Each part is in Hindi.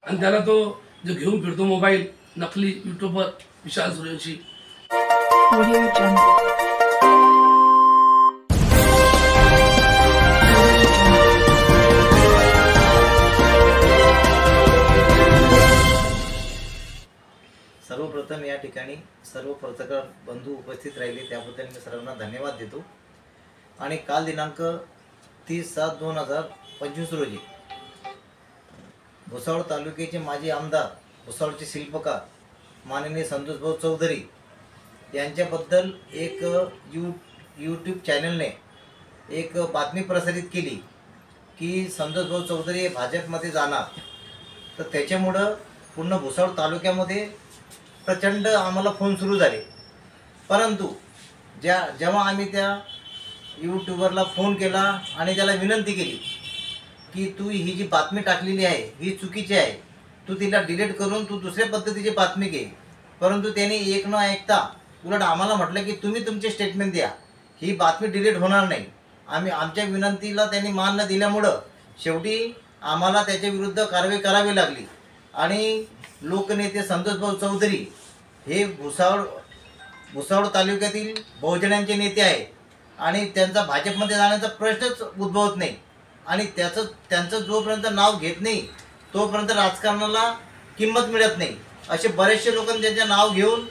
आणि त्याला तो जो घेऊन फिरतो मोबाईल नकली यूट्यूबवर विशाल सूर्यवंशी। Audio Jungle. सर्वप्रथम या ठिकाणी सर्व पत्रकार बंधू उपस्थित राहिले त्याबद्दल मी सर्वांना धन्यवाद देतो। आणि काल दिनांक 30/7/2025 रोजी भुसावळ तालुक्याचे माजी आमदार भुसावळचे शिल्पकार माननीय संतोष भाऊ चौधरी यांच्याबद्दल एक यूट्यूब चॅनलने एक बातमी प्रसारित केली की संतोष भाऊ चौधरी हे भाजपमध्ये जाणार। तर त्याच्यामुळं पूर्ण भुसावळ तालुक्यामध्ये प्रचंड आम्हाला फोन सुरू झाले। परंतु जेव्हा आम्ही त्या यूट्यूबरला फोन केला आणि त्याला विनंती केली की तू ही जी बातमी टाकलेली आहे ही चुकीची आहे, तू तिला डिलीट करून तू दुसऱ्या पद्धतीची बातमी घे, परंतु त्याने एक न ऐकता उलट आम्हाला म्हटलं की तुम्ही तुमचे स्टेटमेंट द्या, ही बातमी डिलीट होणार नाही। आमच्या विनंतीला त्यांनी मान न दिल्यामुळं शेवटी आम्हाला त्याच्या विरुद्ध कारवाई करावी लागली। आणि लोकनेते संतोष भाऊ चौधरी हे भुसावळ तालुक्यातील बहुजनांचे नेते आहेत आणि त्यांचा भाजपमध्ये जाण्याचा प्रश्नच उद्भवत नाही। आणि त्यांचं जोपर्यंत नाव घेत नाही तोपर्यंत राजकारणाला किंमत मिळत नाही। असे बरेचसे लोक त्यांचे नाव घेऊन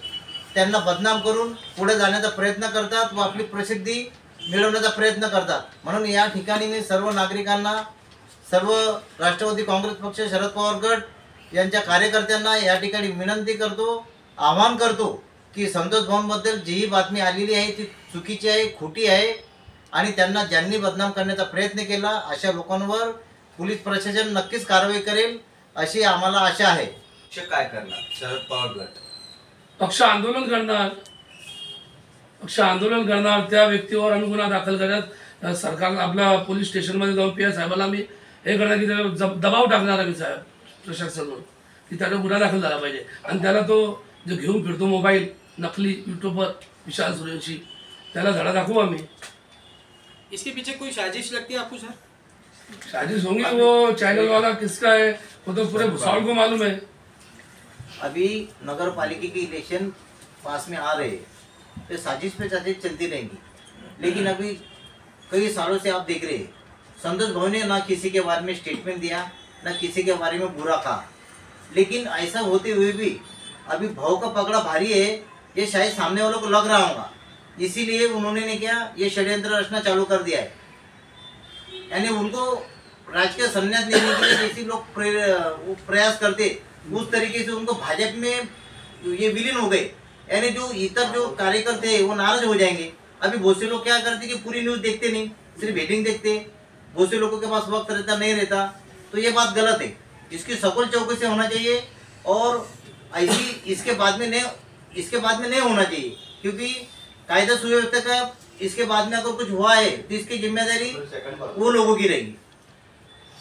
त्यांना बदनाम करून पुढे जाण्याचा प्रयत्न करतात व आपली प्रसिद्धी मिळवण्याचा प्रयत्न करतात। म्हणून या ठिकाणी मी सर्व नागरिकांना, सर्व राष्ट्रवादी काँग्रेस पक्ष, शरद पवार गट यांच्या कार्यकर्त्यांना या ठिकाणी विनंती करतो, आवाहन करतो की संतोष भाऊंबद्दल जी बातमी आलेली आहे ती चुकीची आहे, खोटी आहे आणि त्यांना ज्यांनी बदनाम करण्याचा प्रयत्न केला अशा लोकांवर पोलीस प्रशासन नक्कीच कारवाई करेल अशी आम्हाला आशा आहे। काय करणार शरद पवार गट? पक्ष आंदोलन करणार त्या व्यक्तीवर आम्ही गुन्हा दाखल करण्यात सरकार आपल्या पोलीस स्टेशनमध्ये जाऊन पी साहेबांना आम्ही हे करणार की त्याला दबाव टाकणार आम्ही साहेब प्रशासनावर की त्याला गुन्हा दाखल झाला पाहिजे। आणि त्याला तो जो घेऊन फिरतो मोबाईल नकली यूट्यूबवर विशाल सूर्यवंशी, त्याला धडा दाखवू आम्ही। इसके पीछे कोई साजिश लगती है आपको सर? साजिश होंगी, वो चैनल वाला किसका है वो तो पूरे भुसावल को मालूम है। अभी नगर पालिका के इलेक्शन पास में आ रहे हैं, तो साजिश पे साजिश चलती रहेंगी। लेकिन अभी कई सालों से आप देख रहे हैं संतोष भाऊ ने ना किसी के बारे में स्टेटमेंट दिया, ना किसी के बारे में बुरा कहा। लेकिन ऐसा होते हुए भी अभी भाव का पकड़ा भारी है, ये शायद सामने वालों को लग रहा होगा, इसीलिए उन्होंने ने क्या ये षड्यंत्र रचना चालू कर दिया है। यानी उनको राजकीय संन्यास लेने के लिए जैसे लोग प्रयास करते उस तरीके से उनको भाजपा में ये विलीन हो गए। यानी जो इतर जो कार्यकर्ते हैं वो नाराज हो जाएंगे। अभी बहुत से लोग क्या करते कि पूरी न्यूज़ देखते नहीं, सिर्फ हेडिंग देखते। बहुत से लोगों के पास वक्त रहता नहीं रहता, तो ये बात गलत है। इसकी सकुल चौकसी होना चाहिए और ऐसी इसके बाद में नहीं होना चाहिए, क्योंकि कायदा सुव्यवस्था का इसके बाद में अगर कुछ हुआ है तो इसकी जिम्मेदारी वो लोगों की रहेगी।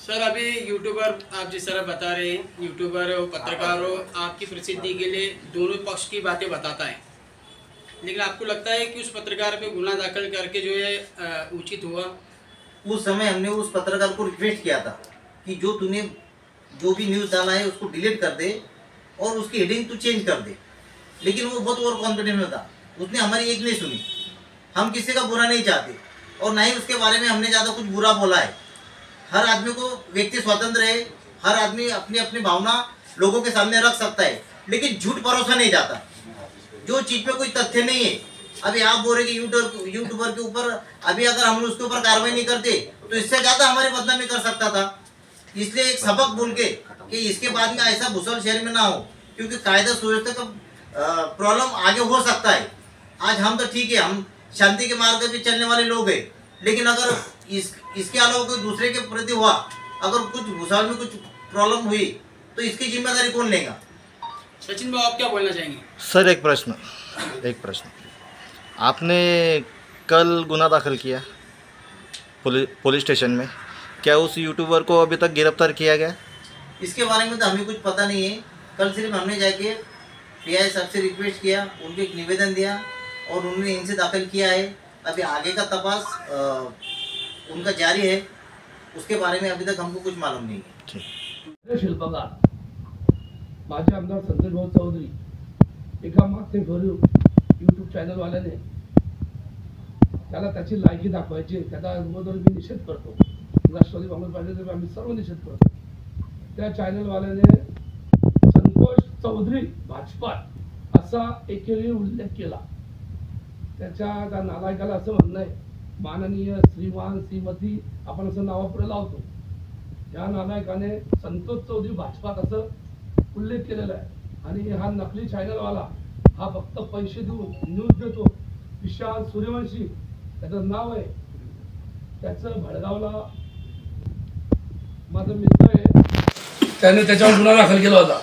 सर अभी यूट्यूबर आप जिस तरह बता रहे हैं, यूट्यूबर हो, पत्रकार हो, आपकी प्रसिद्धि के लिए दोनों पक्ष की बातें बताता है, लेकिन आपको लगता है कि उस पत्रकार पे गुनाह दाखिल करके जो है उचित हुआ? उस समय हमने उस पत्रकार को रिक्वेस्ट किया था कि जो तूने जो भी न्यूज़ डाला है उसको डिलीट कर दे और उसकी हेडिंग तू चेंज कर दे, लेकिन वो बहुत ओवर कॉन्फिडेंट में था, उसने हमारी एक नहीं सुनी। हम किसी का बुरा नहीं चाहते और ना ही उसके बारे में हमने ज़्यादा कुछ बुरा बोला है। हर आदमी को व्यक्ति स्वतंत्र है, हर आदमी अपनी अपनी भावना लोगों के सामने रख सकता है, लेकिन झूठ परोसा नहीं जाता। जो चीज़ पे कोई तथ्य नहीं है, अभी आप बोल रहे कि यूट्यूबर के ऊपर अभी अगर हम उसके ऊपर कार्रवाई नहीं करते तो इससे ज़्यादा हमारी बदनामी कर सकता था। इसलिए एक सबक बोल के कि इसके बाद में ऐसा भुसावल शहर में ना हो, क्योंकि कायदा सुव्यवस्था का प्रॉब्लम आगे हो सकता है। आज हम तो ठीक है, हम शांति के मार्ग पे चलने वाले लोग हैं, लेकिन अगर इसके अलावा कोई दूसरे के प्रति हुआ, अगर कुछ भुसावल में कुछ प्रॉब्लम हुई तो इसकी जिम्मेदारी कौन लेगा? सचिन भाई आप क्या बोलना चाहेंगे? सर एक प्रश्न आपने कल गुनाह दाखिल किया पुलिस स्टेशन में, क्या उस यूट्यूबर को अभी तक गिरफ्तार किया गया? इसके बारे में तो हमें कुछ पता नहीं है। कल सिर्फ हमने जाके पीआई साहब से रिक्वेस्ट किया, उनको एक निवेदन दिया और उन्होंने इनसे दाखिल किया है। अभी आगे का तपास उनका जारी है, उसके बारे में अभी तक हमको कुछ मालूम नहीं है। शिल्पकार माझे आमदार संतोष भाऊ चौधरी एका मागचे भरीव यूट्यूब चॅनलवाल्याने त्याला त्याची लायकी दाखवायची, त्याचा अगोदर मी निषेध करतो, राष्ट्रवादी काँग्रेस पार्टीतर्फे आम्ही सर्व निषेध करतो. त्या चॅनलवाल्याने संतोष चौधरी भाजपा असा एकेरी उल्लेख केला. त्या नालायकाला असं म्हणणं आहे, माननीय श्रीमान श्रीमती आपण असं नावापुढे लावतो. या नालायकाने संतोष चौधरी भाजपात असं उल्लेख केलेला आहे. आणि हा नकली चॅनलवाला हा फक्त पैसे देऊन न्यूज देतो. विशाल सूर्यवंशी त्याचं नाव आहे. त्याचं भडगावला माझा मित्र आहे, त्याने त्याच्यावर गुन्हा दाखल केला होता.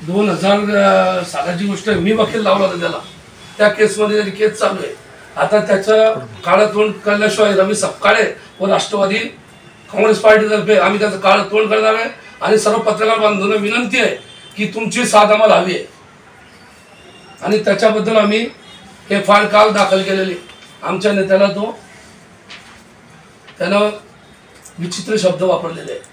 2000 सालाची गोष्ट आहे. मी वकील लावला होता त्याला. त्या केसमध्ये त्याची केस चालू आहे. आता त्याचं काळं तोंड करण्याशिवाय रवी सपकाळे व राष्ट्रवादी काँग्रेस पार्टीतर्फे आम्ही त्याचं काळं तोंड करणार आहे. आणि सर्व पत्रकार बांधवांना विनंती आहे की तुमची साथ आम्हाला हवी आहे. आणि त्याच्याबद्दल आम्ही FIR काल दाखल केलेली. आमच्या नेत्याला त्यानं विचित्र शब्द वापरलेले आहेत.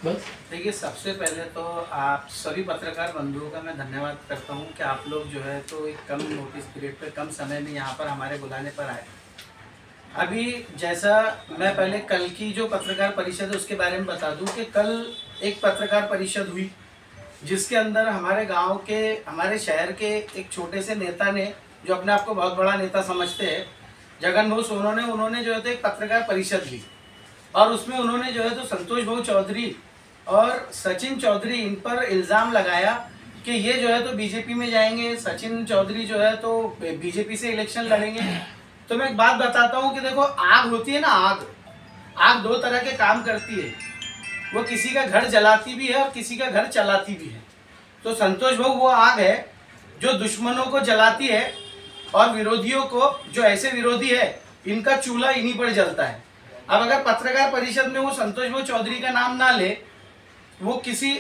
बस. देखिए, सबसे पहले तो आप सभी पत्रकार बंधुओं का मैं धन्यवाद करता हूं कि आप लोग जो है तो एक कम नोटिस पीरियड पे कम समय में यहाँ पर हमारे बुलाने पर आए. अभी जैसा मैं पहले कल की जो पत्रकार परिषद है उसके बारे में बता दूं कि कल एक पत्रकार परिषद हुई जिसके अंदर हमारे गांव के, हमारे शहर के एक छोटे से नेता ने, जो अपने आप को बहुत बड़ा नेता समझते हैं, जगन भाऊ सोनोने, उन्होंने जो है तो एक पत्रकार परिषद ली. और उसमें उन्होंने जो है तो संतोष भाऊ चौधरी और सचिन चौधरी इन पर इल्ज़ाम लगाया कि ये जो है तो बीजेपी में जाएंगे, सचिन चौधरी जो है तो बीजेपी से इलेक्शन लड़ेंगे. तो मैं एक बात बताता हूँ कि देखो, आग होती है ना, आग 2 तरह के काम करती है. वो किसी का घर जलाती भी है और किसी का घर चलाती भी है. तो संतोष भाऊ वो आग है जो दुश्मनों को जलाती है और विरोधियों को, जो ऐसे विरोधी है, इनका चूल्हा इन्हीं पर जलता है. अब अगर पत्रकार परिषद में वो संतोष भाऊ चौधरी का नाम ना ले, वो किसी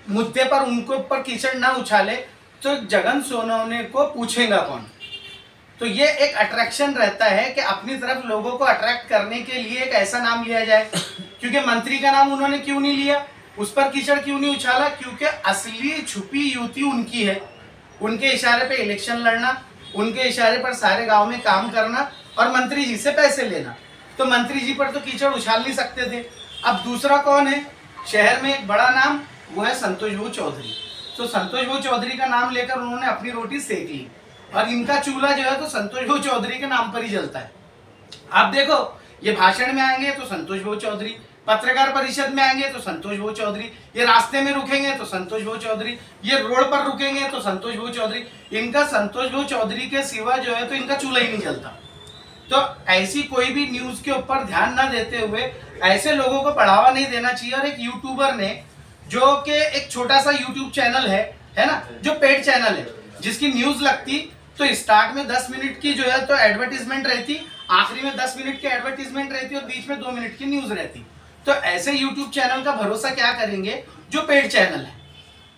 मुद्दे पर उनको ऊपर कीचड़ ना उछाले, तो जगन सोनवणे को पूछेगा कौन. तो ये एक अट्रैक्शन रहता है कि अपनी तरफ लोगों को अट्रैक्ट करने के लिए एक ऐसा नाम लिया जाए. क्योंकि मंत्री का नाम उन्होंने क्यों नहीं लिया, उस पर कीचड़ क्यों नहीं उछाला? क्योंकि असली छुपी युति उनकी है. उनके इशारे पे इलेक्शन लड़ना, उनके इशारे पर सारे गांव में काम करना और मंत्री जी से पैसे लेना. तो मंत्री जी पर तो कीचड़ उछाल नहीं सकते थे. अब दूसरा कौन है शहर में एक बड़ा नाम, वो है संतोष भाऊ चौधरी. तो संतोष भाऊ चौधरी का नाम लेकर उन्होंने अपनी रोटी सेक ली और इनका चूल्हा जो है तो संतोष भाऊ चौधरी के नाम पर ही जलता है. आप देखो, ये भाषण में आएंगे तो संतोष भाऊ चौधरी, पत्रकार परिषद में आएंगे तो संतोष भाऊ चौधरी, ये रास्ते में रुकेंगे तो संतोष भाऊ चौधरी, ये रोड पर रुकेंगे तो संतोष भाऊ चौधरी. इनका संतोष भाऊ चौधरी के सिवा जो है तो इनका चूल्हा ही नहीं जलता. तो ऐसी कोई भी न्यूज के ऊपर ध्यान न देते हुए ऐसे लोगों को बढ़ावा नहीं देना चाहिए. और एक यूट्यूबर ने, जो कि एक छोटा सा यूट्यूब चैनल है ना, जो पेड चैनल है, जिसकी न्यूज लगती तो स्टार्ट में 10 मिनट की जो है तो एडवर्टीजमेंट रहती, आखिरी में 10 मिनट की एडवर्टीजमेंट रहती और बीच में 2 मिनट की न्यूज रहती. तो ऐसे यूट्यूब चैनल का भरोसा क्या करेंगे जो पेड चैनल है,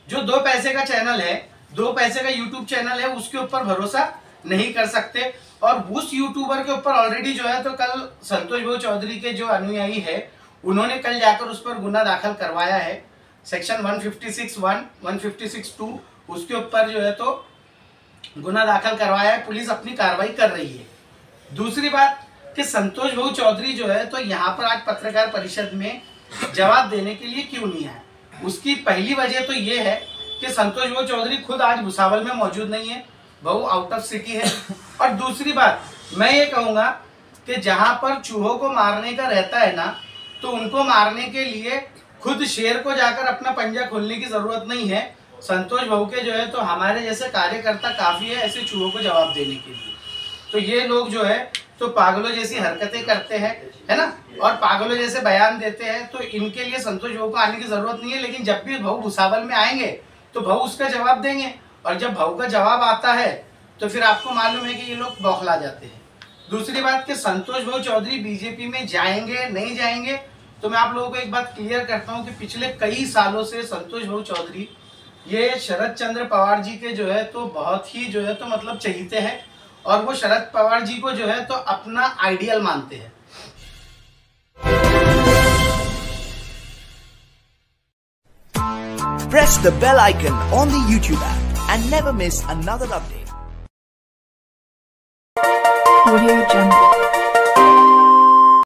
जो 2 पैसे का चैनल है, 2 पैसे का यूट्यूब चैनल है, उसके ऊपर भरोसा नहीं कर सकते. और उस यूट्यूबर के ऊपर ऑलरेडी जो है तो कल संतोष भाऊ चौधरी के जो अनुयायी है, उन्होंने कल जाकर उस पर गुना दाखिल करवाया है. सेक्शन 156(1), 156(2) उसके ऊपर जो है तो गुना दाखिल करवाया है. पुलिस अपनी कार्रवाई कर रही है. दूसरी बात कि संतोष भाऊ चौधरी जो है तो यहाँ पर आज पत्रकार परिषद में जवाब देने के लिए क्यों नहीं आए, उसकी पहली वजह तो ये है कि संतोष भाऊ चौधरी खुद आज भुसावल में मौजूद नहीं है, भाऊ आउट ऑफ सिटी है. और दूसरी बात मैं ये कहूँगा कि जहाँ पर चूहों को मारने का रहता है ना, तो उनको मारने के लिए खुद शेर को जाकर अपना पंजा खोलने की ज़रूरत नहीं है. संतोष भाऊ के जो है तो हमारे जैसे कार्यकर्ता काफ़ी है ऐसे चूहों को जवाब देने के लिए. तो ये लोग जो है तो पागलों जैसी हरकतें करते हैं, है ना, और पागलों जैसे बयान देते हैं. तो इनके लिए संतोष भाऊ को आने की ज़रूरत नहीं है. लेकिन जब भी भाऊ भुसावल में आएंगे तो भाऊ उसका जवाब देंगे. और जब भाऊ का जवाब आता है तो फिर आपको मालूम है कि ये लोग बौखला जाते हैं. दूसरी बात कि संतोष भाऊ चौधरी बीजेपी में जाएंगे नहीं जाएंगे, तो मैं आप लोगों को एक बात क्लियर करता हूं कि पिछले कई सालों से संतोष भाऊ चौधरी ये शरद चंद्र पवार जी के जो है तो बहुत ही जो है तो मतलब चहीते हैं और वो शरद पवार जी को जो है तो अपना आइडियल मानते हैं. press the bell icon on the YouTube app and never miss another update. Audio